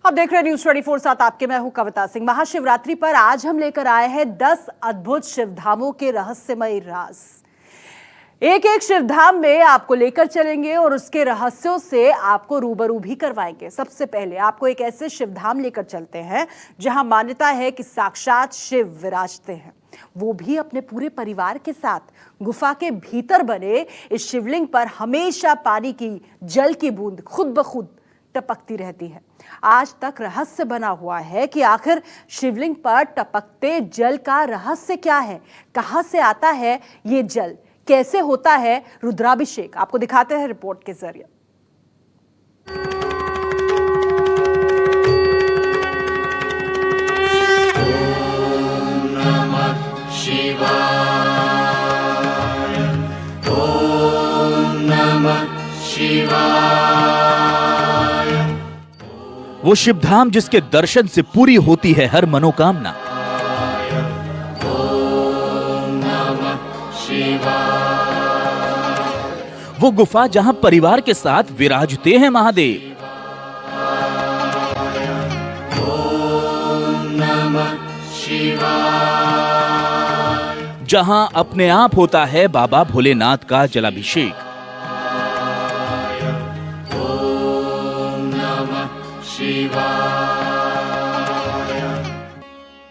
आप देख रहे हैं न्यूज़ 24 साथ आपके मैं हूं कविता सिंह। महाशिवरात्रि पर आज हम लेकर आए हैं 10 अद्भुत शिवधामों के रहस्यमय राज। एक एक शिवधाम में आपको लेकर चलेंगे और उसके रहस्यों से आपको रूबरू भी करवाएंगे। सबसे पहले आपको एक ऐसे शिवधाम लेकर चलते हैं जहां मान्यता है कि साक्षात शिव विराजते हैं, वो भी अपने पूरे परिवार के साथ। गुफा के भीतर बने इस शिवलिंग पर हमेशा पानी की जल की बूंद खुद ब खुद टपकती रहती है। आज तक रहस्य बना हुआ है कि आखिर शिवलिंग पर टपकते जल का रहस्य क्या है, कहां से आता है ये जल, कैसे होता है रुद्राभिषेक, आपको दिखाते हैं रिपोर्ट के जरिए। ओम नमः शिवाय, ओम नमः शिवाय। वो शिवधाम जिसके दर्शन से पूरी होती है हर मनोकामना। वो गुफा जहां परिवार के साथ विराजते हैं महादेव। जहां अपने आप होता है बाबा भोलेनाथ का जलाभिषेक।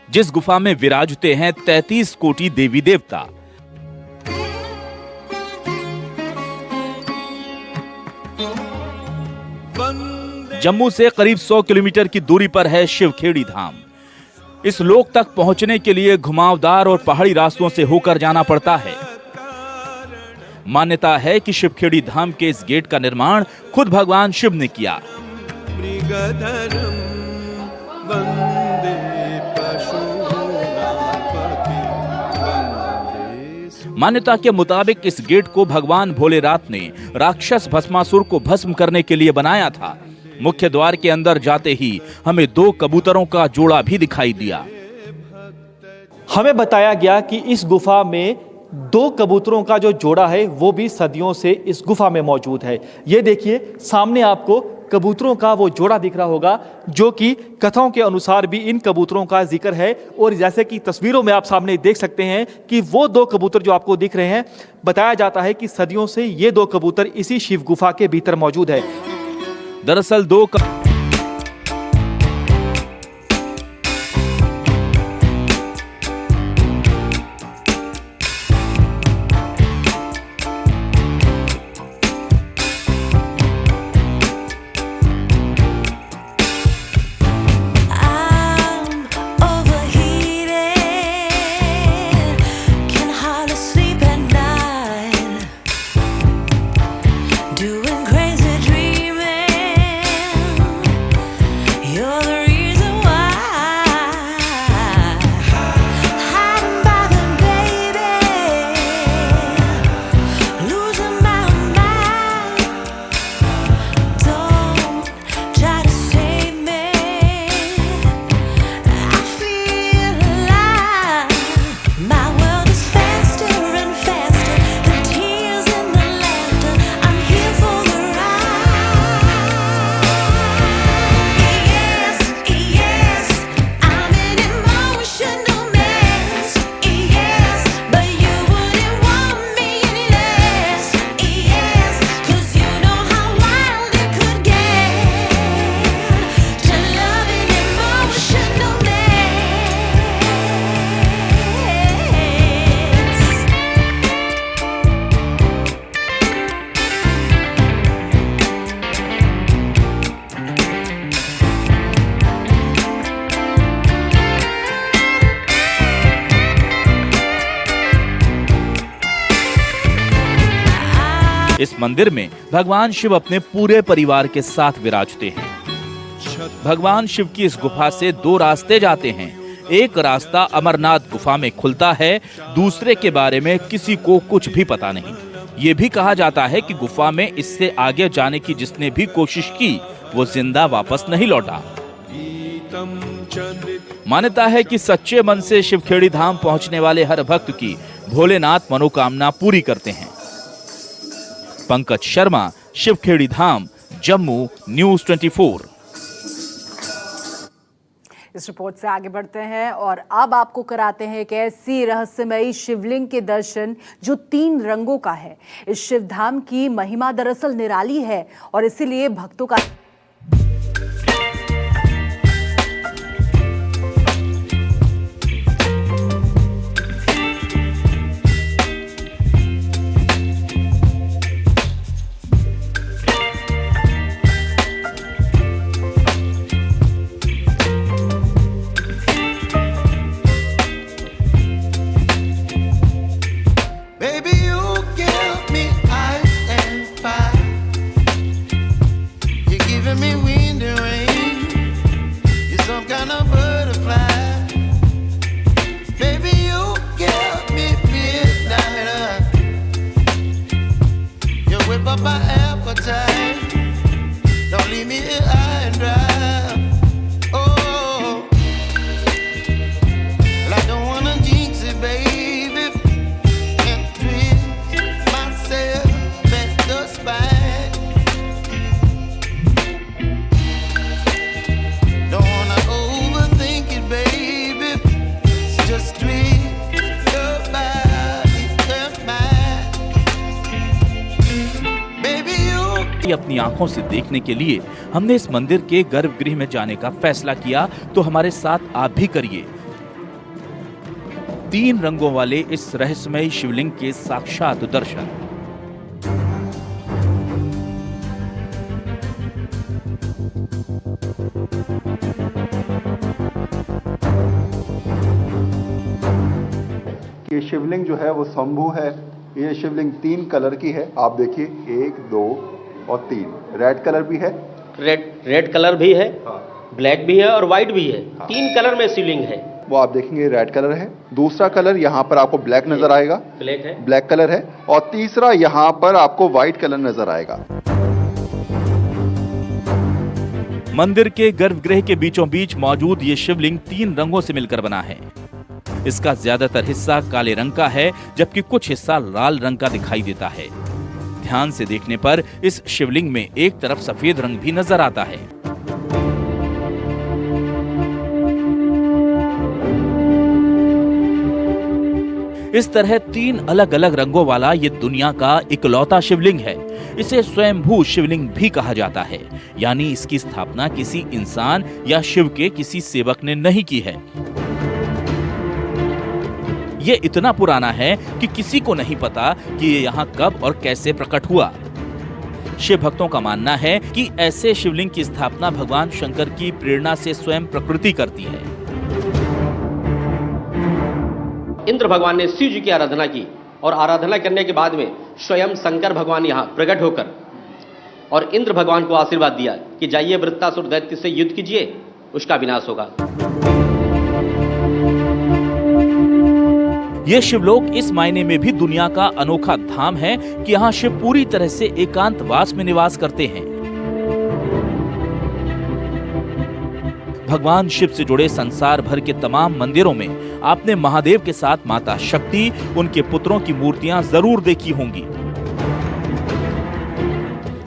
जिस गुफा में विराजते हैं 33 कोटि देवी देवता। जम्मू से करीब 100 किलोमीटर की दूरी पर है शिवखेड़ी धाम। इस लोक तक पहुंचने के लिए घुमावदार और पहाड़ी रास्तों से होकर जाना पड़ता है। मान्यता है कि शिवखेड़ी धाम के इस गेट का निर्माण खुद भगवान शिव ने किया। मान्यता के मुताबिक इस गेट को भगवान भोलेनाथ ने राक्षस भस्मासुर को भस्म करने के लिए बनाया था। मुख्य द्वार के अंदर जाते ही हमें 2 कबूतरों का जोड़ा भी दिखाई दिया। हमें बताया गया कि इस गुफा में 2 कबूतरों का जो जोड़ा है वो भी सदियों से इस गुफा में मौजूद है। ये देखिए सामने आपको कबूतरों का वो जोड़ा दिख रहा होगा, जो कि कथाओं के अनुसार भी इन कबूतरों का जिक्र है। और जैसे कि तस्वीरों में आप सामने देख सकते हैं कि वो 2 कबूतर जो आपको दिख रहे हैं, बताया जाता है कि सदियों से ये 2 कबूतर इसी शिव गुफा के भीतर मौजूद है। दरअसल 2 इस मंदिर में भगवान शिव अपने पूरे परिवार के साथ विराजते हैं। भगवान शिव की इस गुफा से 2 रास्ते जाते हैं। एक रास्ता अमरनाथ गुफा में खुलता है, दूसरे के बारे में किसी को कुछ भी पता नहीं। ये भी कहा जाता है कि गुफा में इससे आगे जाने की जिसने भी कोशिश की वो जिंदा वापस नहीं लौटा। मान्यता है कि सच्चे मन से शिवखेड़ी धाम पहुंचने वाले हर भक्त की भोलेनाथ मनोकामना पूरी करते हैं। पंकज शर्मा, शिवखेड़ी धाम, जम्मू, न्यूज़ 24। इस रिपोर्ट से आगे बढ़ते हैं और अब आपको कराते हैं एक ऐसी रहस्यमयी शिवलिंग के दर्शन जो 3 रंगों का है। इस शिवधाम की महिमा दरअसल निराली है और इसीलिए भक्तों का अपनी आंखों से देखने के लिए हमने इस मंदिर के गर्भगृह में जाने का फैसला किया, तो हमारे साथ आप भी करिए। 3 रंगों वाले इस रहस्यमयी शिवलिंग के साक्षात दर्शन। ये शिवलिंग जो है वो शंभु है। ये शिवलिंग 3 कलर की है। आप देखिए 1, 2 और 3। रेड कलर भी है, रेड कलर भी है, हाँ। ब्लैक भी है और व्हाइट भी है, हाँ। 3 कलर में शिवलिंग है। वो आप देखेंगे रेड कलर है। दूसरा कलर यहाँ पर आपको ब्लैक नजर आएगा, ब्लैक कलर है। और तीसरा यहाँ पर आपको व्हाइट कलर नजर आएगा। मंदिर के गर्भगृह के बीचों बीच मौजूद ये शिवलिंग 3 रंगों से मिलकर बना है। इसका ज्यादातर हिस्सा काले रंग का है, जबकि कुछ हिस्सा लाल रंग का दिखाई देता है। ध्यान से देखने पर इस शिवलिंग में एक तरफ सफेद रंग भी नजर आता है। इस तरह 3 अलग अलग रंगों वाला ये दुनिया का इकलौता शिवलिंग है। इसे स्वयंभू शिवलिंग भी कहा जाता है, यानी इसकी स्थापना किसी इंसान या शिव के किसी सेवक ने नहीं की है। ये इतना पुराना है कि किसी को नहीं पता कि ये यहाँ कब और कैसे प्रकट हुआ। शिव भक्तों का मानना है कि ऐसे शिवलिंग की स्थापना भगवान शंकर की प्रेरणा से स्वयं प्रकृति करती है। इंद्र भगवान ने शिव जी की आराधना की और आराधना करने के बाद में स्वयं शंकर भगवान यहाँ प्रकट होकर और इंद्र भगवान को आशीर्वाद दिया कि जाइए वृत्तासुर दैत्य से युद्ध कीजिए, उसका विनाश होगा। ये शिवलोक इस मायने में भी दुनिया का अनोखा धाम है कि यहाँ शिव पूरी तरह से एकांतवास में निवास करते हैं। भगवान शिव से जुड़े संसार भर के तमाम मंदिरों में आपने महादेव के साथ माता शक्ति, उनके पुत्रों की मूर्तियां जरूर देखी होंगी।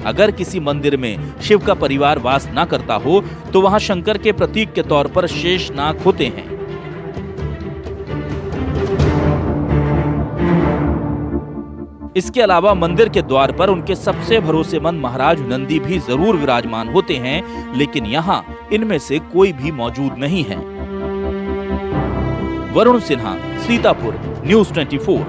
अगर किसी मंदिर में शिव का परिवार वास न करता हो तो वहां शंकर के प्रतीक के तौर पर शेषनाग होते हैं। इसके अलावा मंदिर के द्वार पर उनके सबसे भरोसेमंद महाराज नंदी भी जरूर विराजमान होते हैं, लेकिन यहाँ इनमें से कोई भी मौजूद नहीं है। वरुण सिन्हा, सीतापुर, न्यूज़ 24।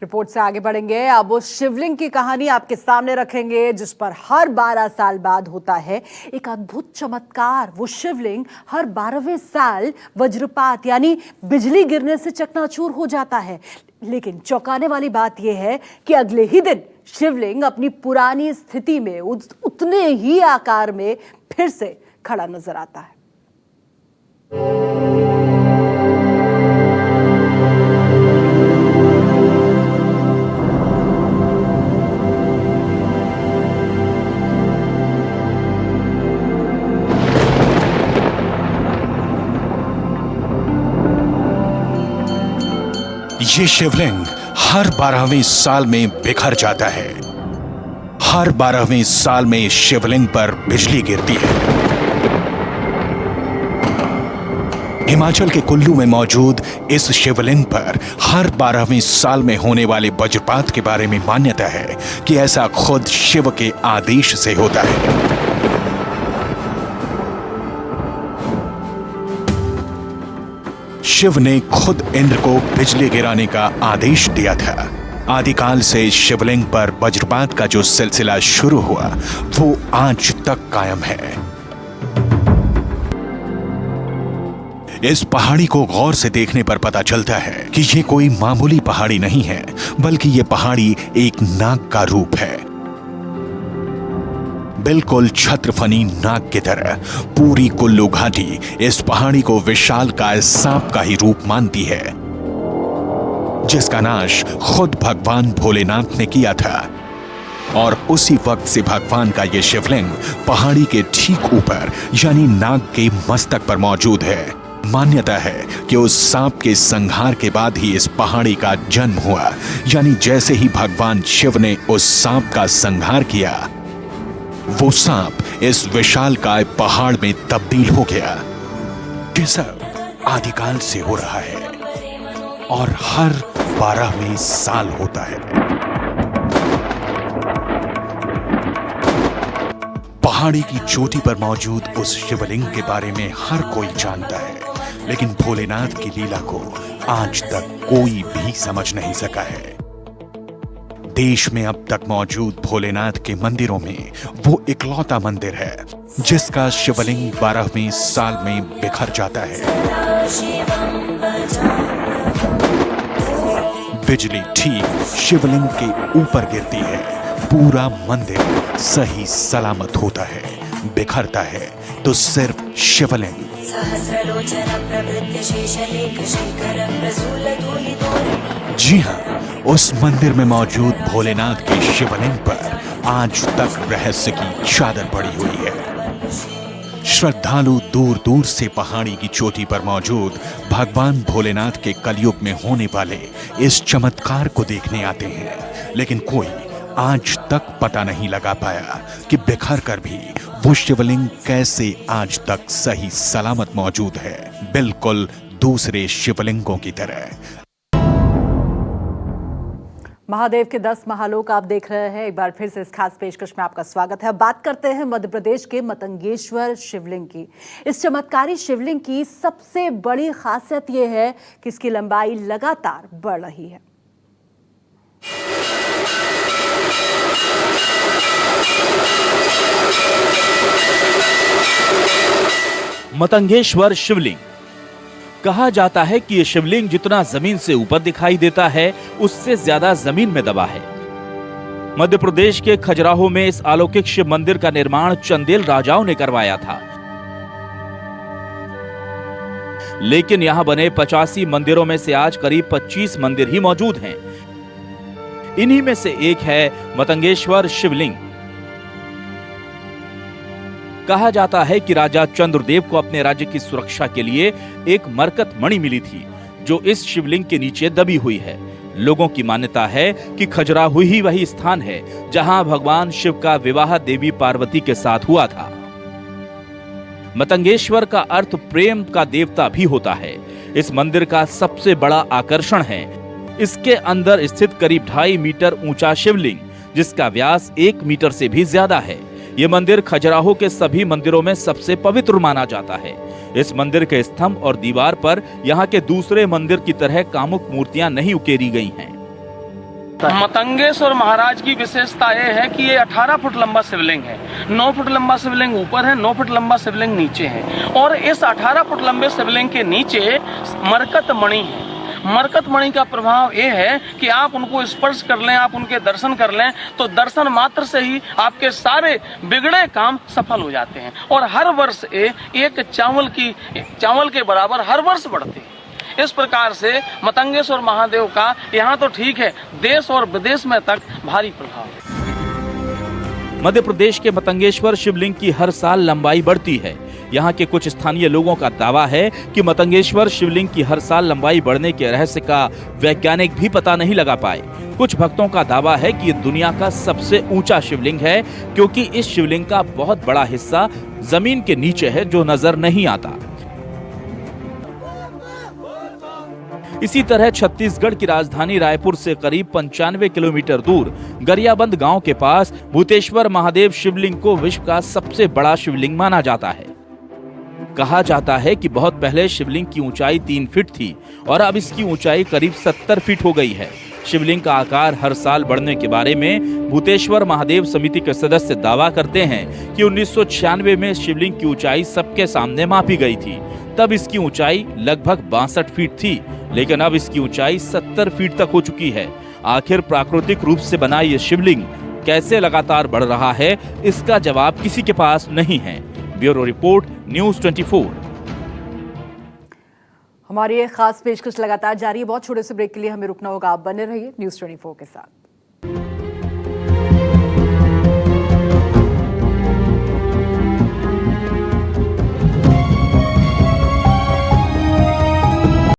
रिपोर्ट से आगे बढ़ेंगे। अब उस शिवलिंग की कहानी आपके सामने रखेंगे जिस पर हर 12 साल बाद होता है एक अद्भुत चमत्कार। वो शिवलिंग हर 12वें साल वज्रपात यानी बिजली गिरने से चकनाचूर हो जाता है। लेकिन चौंकाने वाली बात यह है कि अगले ही दिन शिवलिंग अपनी पुरानी स्थिति में उतने ही आकार में फिर से खड़ा नजर आता है। ये शिवलिंग हर 12वें साल में बिखर जाता है। हर 12वें साल में शिवलिंग पर बिजली गिरती है। हिमाचल के कुल्लू में मौजूद इस शिवलिंग पर हर 12वें साल में होने वाले वज्रपात के बारे में मान्यता है कि ऐसा खुद शिव के आदेश से होता है। शिव ने खुद इंद्र को बिजली गिराने का आदेश दिया था। आदिकाल से शिवलिंग पर वज्रपात का जो सिलसिला शुरू हुआ वो आज तक कायम है। इस पहाड़ी को गौर से देखने पर पता चलता है कि ये कोई मामूली पहाड़ी नहीं है, बल्कि ये पहाड़ी एक नाग का रूप है। बिल्कुल छत्रफनी नाग की तरह पूरी कुल्लू घाटी इस पहाड़ी को विशालकाय सांप का ही रूप मानती है, जिसका नाश खुद भगवान भोलेनाथ ने किया था। और उसी वक्त से भगवान का यह शिवलिंग पहाड़ी के ठीक ऊपर यानी नाग के मस्तक पर मौजूद है। मान्यता है कि उस सांप के संहार के बाद ही इस पहाड़ी का जन्म हुआ, यानी जैसे ही भगवान शिव ने उस सांप का संहार किया, वो सांप इस विशालकाय पहाड़ में तब्दील हो गया। ये सब आदिकाल से हो रहा है और हर 12वें साल होता है। पहाड़ी की चोटी पर मौजूद उस शिवलिंग के बारे में हर कोई जानता है, लेकिन भोलेनाथ की लीला को आज तक कोई भी समझ नहीं सका है। देश में अब तक मौजूद भोलेनाथ के मंदिरों में वो इकलौता मंदिर है जिसका शिवलिंग 12वें साल में बिखर जाता है। बिजली ठीक शिवलिंग के ऊपर गिरती है, पूरा मंदिर सही सलामत होता है। बिखरता है तो सिर्फ शिवलिंग। जी हाँ, उस मंदिर में मौजूद भोलेनाथ के शिवलिंग पर आज तक रहस्य की चादर पड़ी हुई है। श्रद्धालु दूर दूर से पहाड़ी की चोटी पर मौजूद भगवान भोलेनाथ के कलयुग में होने वाले इस चमत्कार को देखने आते हैं, लेकिन कोई आज तक पता नहीं लगा पाया कि बिखर कर भी वो शिवलिंग कैसे आज तक सही सलामत मौजूद है, बिल्कुल दूसरे शिवलिंगों की तरह। महादेव के 10 महालोक आप देख रहे हैं। एक बार फिर से इस खास पेशकश में आपका स्वागत है। बात करते हैं मध्य प्रदेश के मतंगेश्वर शिवलिंग की। इस चमत्कारी शिवलिंग की सबसे बड़ी खासियत यह है कि इसकी लंबाई लगातार बढ़ रही है। मतंगेश्वर शिवलिंग कहा जाता है कि यह शिवलिंग जितना जमीन से ऊपर दिखाई देता है उससे ज्यादा जमीन में दबा है। मध्य प्रदेश के खजुराहो में इस अलौकिक शिव मंदिर का निर्माण चंदेल राजाओं ने करवाया था, लेकिन यहां बने 85 मंदिरों में से आज करीब 25 मंदिर ही मौजूद हैं। इन्हीं में से एक है मतंगेश्वर शिवलिंग। कहा जाता है कि राजा चंद्रदेव को अपने राज्य की सुरक्षा के लिए एक मरकत मणि मिली थी, जो इस शिवलिंग के नीचे दबी हुई है। लोगों की मान्यता है कि खजुराहो ही वही स्थान है जहां भगवान शिव का विवाह देवी पार्वती के साथ हुआ था। मतंगेश्वर का अर्थ प्रेम का देवता भी होता है। इस मंदिर का सबसे बड़ा आकर्षण है इसके अंदर स्थित करीब 2.5 मीटर ऊंचा शिवलिंग, जिसका व्यास 1 मीटर से भी ज्यादा है। ये मंदिर खजुराहो के सभी मंदिरों में सबसे पवित्र माना जाता है। इस मंदिर के स्तंभ और दीवार पर यहाँ के दूसरे मंदिर की तरह कामुक मूर्तियां नहीं उकेरी गई हैं। मतंगेश्वर महाराज की विशेषता यह है कि ये 18 फुट लंबा शिवलिंग है। 9 फुट लंबा शिवलिंग ऊपर है, 9 फुट लंबा शिवलिंग नीचे है। और इस 18 फुट लंबे शिवलिंग के नीचे मरकत मणि है। मरकत मणि का प्रभाव ये है कि आप उनको स्पर्श कर लें, आप उनके दर्शन कर लें, तो दर्शन मात्र से ही आपके सारे बिगड़े काम सफल हो जाते हैं। और हर वर्ष एक चावल के बराबर हर वर्ष बढ़ते हैं। इस प्रकार से मतंगेश्वर महादेव का यहाँ तो ठीक है, देश और विदेश में तक भारी प्रभाव है। मध्य प्रदेश के मतंगेश्वर शिवलिंग की हर साल लंबाई बढ़ती है। यहाँ के कुछ स्थानीय लोगों का दावा है कि मतंगेश्वर शिवलिंग की हर साल लंबाई बढ़ने के रहस्य का वैज्ञानिक भी पता नहीं लगा पाए। कुछ भक्तों का दावा है कि ये दुनिया का सबसे ऊंचा शिवलिंग है, क्योंकि इस शिवलिंग का बहुत बड़ा हिस्सा जमीन के नीचे है जो नजर नहीं आता। इसी तरह छत्तीसगढ़ की राजधानी रायपुर से करीब 95 किलोमीटर दूर गरियाबंद गांव के पास भूतेश्वर महादेव शिवलिंग को विश्व का सबसे बड़ा शिवलिंग माना जाता है। कहा जाता है कि बहुत पहले शिवलिंग की ऊंचाई 3 फीट थी और अब इसकी ऊंचाई करीब 70 फीट हो गई है। शिवलिंग का आकार हर साल बढ़ने के बारे में भूतेश्वर महादेव समिति के सदस्य दावा करते हैं कि 1996 में शिवलिंग की ऊंचाई सबके सामने मापी गई थी। तब इसकी ऊंचाई लगभग 62 फीट थी, लेकिन अब इसकी ऊंचाई 70 फीट तक हो चुकी है। आखिर प्राकृतिक रूप से बना ये शिवलिंग कैसे लगातार बढ़ रहा है, इसका जवाब किसी के पास नहीं है। Bureau report, news 24। हमारी ये खास पेशकश लगातार जारी है। बहुत छोटे से ब्रेक के लिए हमें रुकना होगा। आप बने रहिए न्यूज़ 24 के साथ।